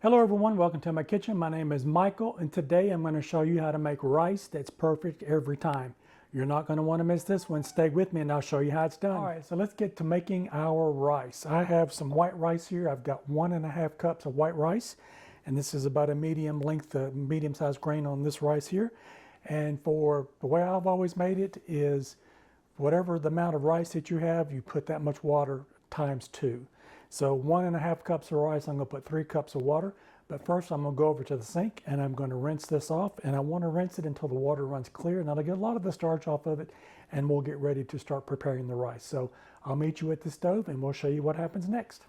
Hello everyone, welcome to my kitchen. My name is Michael and today I'm going to show you how to make rice that's perfect every time. You're not going to want to miss this one. Stay with me and I'll show you how it's done. Alright, so let's get to making our rice. I have some white rice here. I've got 1.5 cups of white rice, and this is about a medium length, medium sized grain on this rice here. And for the way I've always made it is whatever the amount of rice that you have, you put that much water times 2. So 1.5 cups of rice, I'm going to put 3 cups of water. But first I'm going to go over to the sink and I'm going to rinse this off. And I want to rinse it until the water runs clear. And that'll get a lot of the starch off of it. And we'll get ready to start preparing the rice. So I'll meet you at the stove and we'll show you what happens next.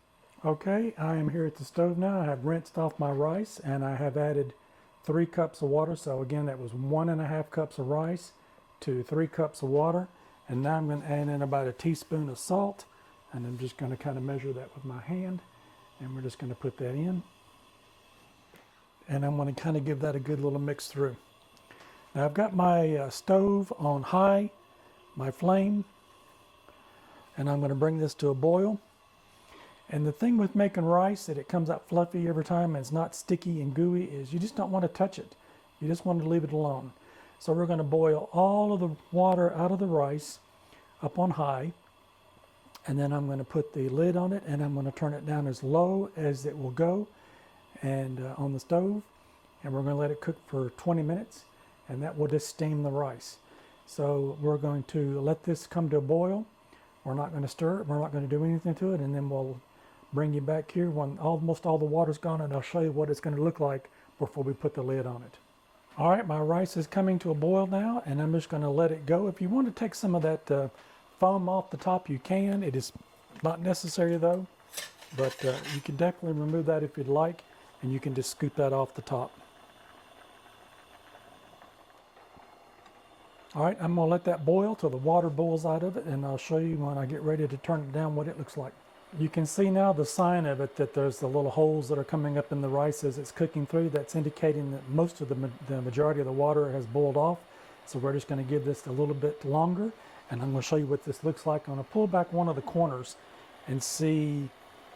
Okay, I am here at the stove now. I have rinsed off my rice and I have added 3 cups of water. So again, that was 1.5 cups of rice to 3 cups of water. And now I'm going to add in about a teaspoon of salt. And I'm just going to kind of measure that with my hand, and we're just going to put that in. And I'm going to kind of give that a good little mix through. Now I've got my stove on high, my flame, and I'm going to bring this to a boil. And the thing with making rice that it comes out fluffy every time and it's not sticky and gooey is you just don't want to touch it. You just want to leave it alone. So we're going to boil all of the water out of the rice up on high. And then I'm going to put the lid on it and I'm going to turn it down as low as it will go and on the stove. And we're going to let it cook for 20 minutes and that will just steam the rice. So we're going to let this come to a boil. We're not going to stir it. We're not going to do anything to it. And then we'll bring you back here when almost all the water's gone and I'll show you what it's going to look like before we put the lid on it. All right, my rice is coming to a boil now and I'm just going to let it go. If you want to take some of that foam off the top, you can. It is not necessary though, but you can definitely remove that if you'd like, and you can just scoop that off the top. All right, I'm going to let that boil till the water boils out of it, and I'll show you when I get ready to turn it down what it looks like. You can see now the sign of it, that there's the little holes that are coming up in the rice as it's cooking through. That's indicating that most of the majority of the water has boiled off. So we're just going to give this a little bit longer. And I'm going to show you what this looks like. I'm going to pull back one of the corners and see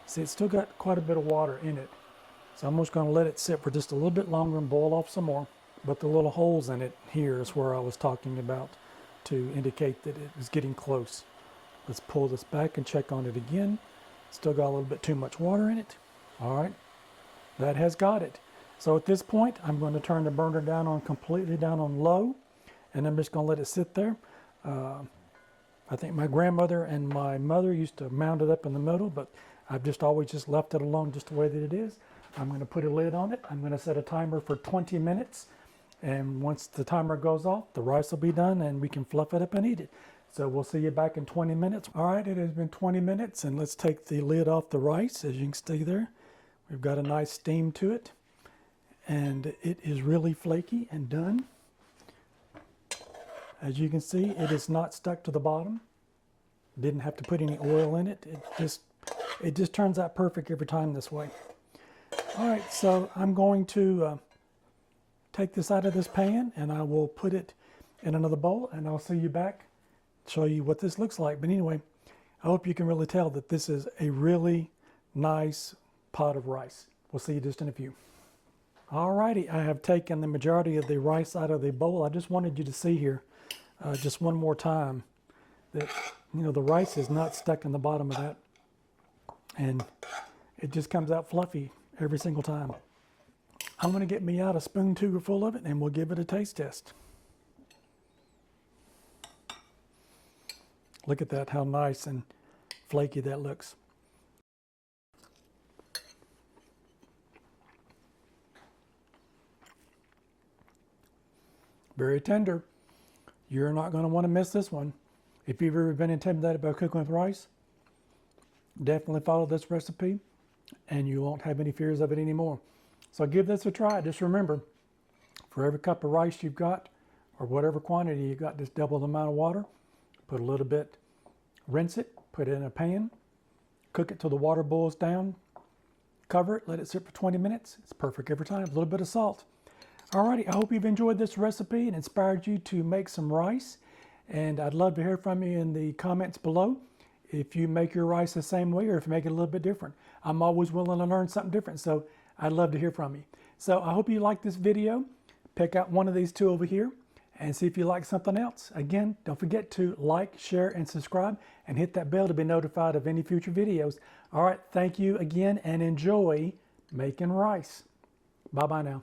it's still got quite a bit of water in it. So I'm just going to let it sit for just a little bit longer and boil off some more. But the little holes in it here is where I was talking about to indicate that it is getting close. Let's pull this back and check on it again. Still got a little bit too much water in it. All right, that has got it. So at this point, I'm going to turn the burner down completely down on low. And I'm just going to let it sit there. I think my grandmother and my mother used to mount it up in the middle, but I've just always just left it alone just the way that it is. I'm going to put a lid on it. I'm going to set a timer for 20 minutes. And once the timer goes off, the rice will be done and we can fluff it up and eat it. So we'll see you back in 20 minutes. All right, it has been 20 minutes and let's take the lid off the rice. As you can see there, we've got a nice steam to it and it is really flaky and done. As you can see, it is not stuck to the bottom. Didn't have to put any oil in it. It just turns out perfect every time this way. All right, so I'm going to take this out of this pan and I will put it in another bowl and I'll see you back, show you what this looks like. But anyway, I hope you can really tell that this is a really nice pot of rice. We'll see you just in a few. Alrighty, I have taken the majority of the rice out of the bowl. I just wanted you to see here just one more time that, you know, the rice is not stuck in the bottom of that. And it just comes out fluffy every single time. I'm going to get me out a spoon too full of it and we'll give it a taste test. Look at that, how nice and flaky that looks. Very tender. You're not going to want to miss this one. If you've ever been intimidated by cooking with rice, definitely follow this recipe and you won't have any fears of it anymore. So give this a try. Just remember, for every cup of rice you've got, or whatever quantity you've got, just double the amount of water. Put a little bit, rinse it, put it in a pan, cook it till the water boils down, cover it, let it sit for 20 minutes. It's perfect every time. A little bit of salt. Alrighty, I hope you've enjoyed this recipe and inspired you to make some rice. And I'd love to hear from you in the comments below. if you make your rice the same way or if you make it a little bit different. I'm always willing to learn something different. So I'd love to hear from you. So I hope you like this video. Pick out one of these two over here and see if you like something else. Again, don't forget to like, share, and subscribe, and hit that bell to be notified of any future videos. All right, thank you again, and enjoy making rice. Bye-bye now.